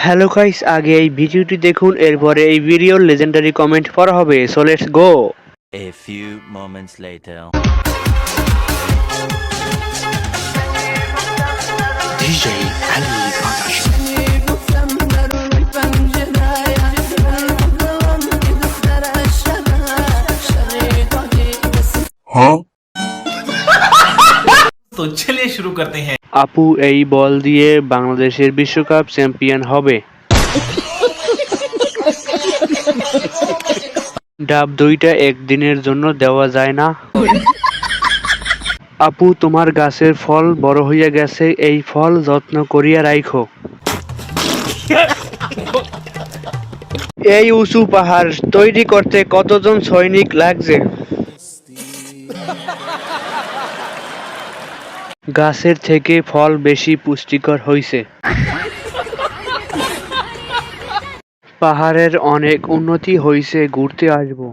Hello guys, আগে এই ভিডিওটি দেখুন, এরপরে এই ভিডিওর লেজেন্ডারি কমেন্ট পড়া হবে। So let's go. A few moments later. DJ Ali Production. तो चलिए शुरू करते हैं। আপু এই বল দিয়ে বাংলাদেশের বিশ্বকাপ চ্যাম্পিয়ন হবে। ডাব দুইটা একদিনের জন্য দেওয়া যায় না। আপু তোমার গাছের ফল বড় হইয়া গেছে, এই ফল যত্ন করিয়া রাইখো। এই উঁচু পাহাড় তৈরি করতে কতজন সৈনিক লাগছে? গাছের থেকে ফল বেশি পুষ্টিকর হইছে। পাহাড়ের অনেক উন্নতি হইছে, ঘুরতে আসবো।